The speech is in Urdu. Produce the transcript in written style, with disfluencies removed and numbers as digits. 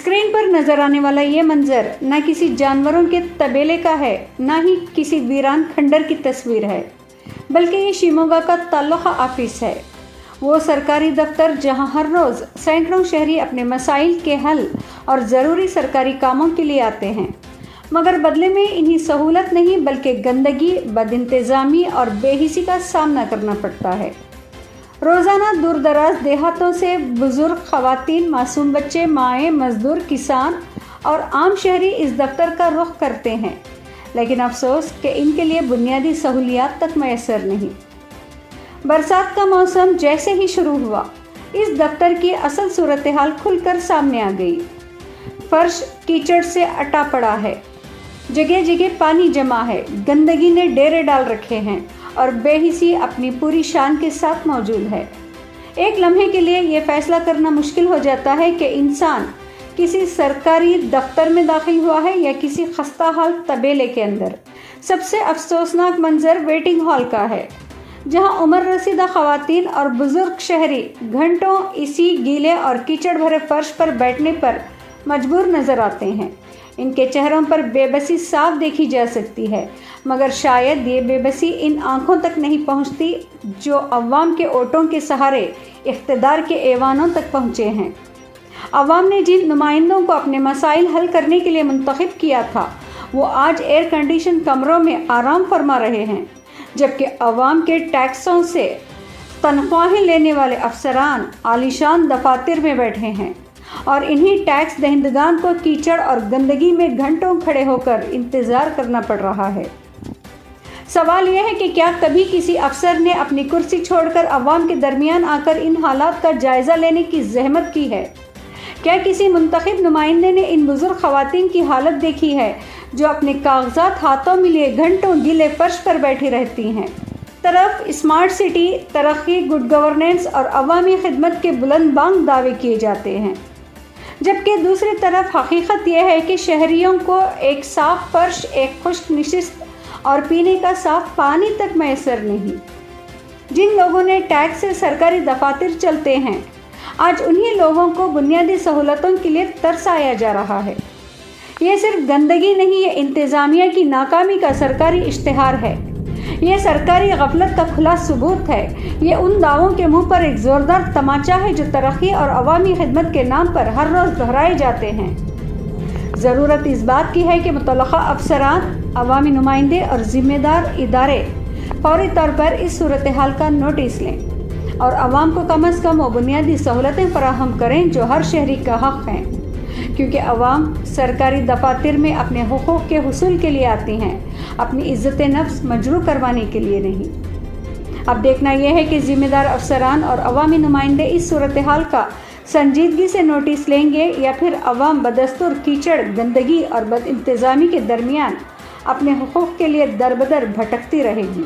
اسکرین پر نظر آنے والا یہ منظر نہ کسی جانوروں کے تبیلے کا ہے، نہ ہی کسی ویران کھنڈر کی تصویر ہے، بلکہ یہ شیموگا کا تعلقہ آفس ہے، وہ سرکاری دفتر جہاں ہر روز سینکڑوں شہری اپنے مسائل کے حل اور ضروری سرکاری کاموں کے لیے آتے ہیں، مگر بدلے میں انہیں سہولت نہیں بلکہ گندگی، بد انتظامی اور بے حسی کا سامنا کرنا پڑتا ہے۔ روزانہ دور دراز دیہاتوں سے بزرگ، خواتین، معصوم بچے، مائیں، مزدور، کسان اور عام شہری اس دفتر کا رخ کرتے ہیں، لیکن افسوس کہ ان کے لیے بنیادی سہولیات تک میسر نہیں۔ برسات کا موسم جیسے ہی شروع ہوا، اس دفتر کی اصل صورتحال کھل کر سامنے آ گئی۔ فرش کیچڑ سے اٹا پڑا ہے، جگہ جگہ پانی جمع ہے، گندگی نے ڈیرے ڈال رکھے ہیں اور بے حسی اپنی پوری شان کے ساتھ موجود ہے۔ ایک لمحے کے لیے یہ فیصلہ کرنا مشکل ہو جاتا ہے کہ انسان کسی سرکاری دفتر میں داخل ہوا ہے یا کسی خستہ حال طبیلے کے اندر۔ سب سے افسوسناک منظر ویٹنگ ہال کا ہے، جہاں عمر رسیدہ خواتین اور بزرگ شہری گھنٹوں اسی گیلے اور کیچڑ بھرے فرش پر بیٹھنے پر مجبور نظر آتے ہیں۔ ان کے چہروں پر بے بسی صاف دیکھی جا سکتی ہے، مگر شاید یہ بے بسی ان آنکھوں تک نہیں پہنچتی جو عوام کے ووٹوں کے سہارے اقتدار کے ایوانوں تک پہنچے ہیں۔ عوام نے جن نمائندوں کو اپنے مسائل حل کرنے کے لیے منتخب کیا تھا، وہ آج ایئر کنڈیشن کمروں میں آرام فرما رہے ہیں، جبکہ عوام کے ٹیکسوں سے تنخواہیں لینے والے افسران عالیشان دفاتر میں بیٹھے ہیں، اور انہی ٹیکس دہندگان کو کیچڑ اور گندگی میں گھنٹوں کھڑے ہو کر انتظار کرنا پڑ رہا ہے۔ سوال یہ ہے کہ کیا کبھی کسی افسر نے اپنی کرسی چھوڑ کر عوام کے درمیان آ کر ان حالات کا جائزہ لینے کی زحمت کی ہے؟ کیا کسی منتخب نمائندے نے ان بزرگ خواتین کی حالت دیکھی ہے جو اپنے کاغذات ہاتھوں میں لیے گھنٹوں گیلے فرش پر بیٹھی رہتی ہیں؟ طرف اسمارٹ سٹی، ترقی، گڈ گورننس اور عوامی خدمت کے بلند بانگ دعوے کیے جاتے ہیں، جبکہ دوسری طرف حقیقت یہ ہے کہ شہریوں کو ایک صاف فرش، ایک خشک نشست اور پینے کا صاف پانی تک میسر نہیں۔ جن لوگوں نے ٹیکس سے سرکاری دفاتر چلتے ہیں، آج انہی لوگوں کو بنیادی سہولتوں کے لیے ترسایا جا رہا ہے۔ یہ صرف گندگی نہیں، یہ انتظامیہ کی ناکامی کا سرکاری اشتہار ہے، یہ سرکاری غفلت کا کھلا ثبوت ہے، یہ ان دعووں کے منہ پر ایک زوردار تماچا ہے جو ترقی اور عوامی خدمت کے نام پر ہر روز دہرائے جاتے ہیں۔ ضرورت اس بات کی ہے کہ متعلقہ افسران، عوامی نمائندے اور ذمہ دار ادارے فوری طور پر اس صورتحال کا نوٹس لیں اور عوام کو کم از کم وہ بنیادی سہولتیں فراہم کریں جو ہر شہری کا حق ہیں، کیونکہ عوام سرکاری دفاتر میں اپنے حقوق کے حصول کے لیے آتی ہیں، اپنی عزت نفس مجروح کروانے کے لیے نہیں۔ اب دیکھنا یہ ہے کہ ذمہ دار افسران اور عوامی نمائندے اس صورتحال کا سنجیدگی سے نوٹس لیں گے یا پھر عوام بدستور کیچڑ، گندگی اور بد انتظامی کے درمیان اپنے حقوق کے لیے در بدر بھٹکتی رہے گی۔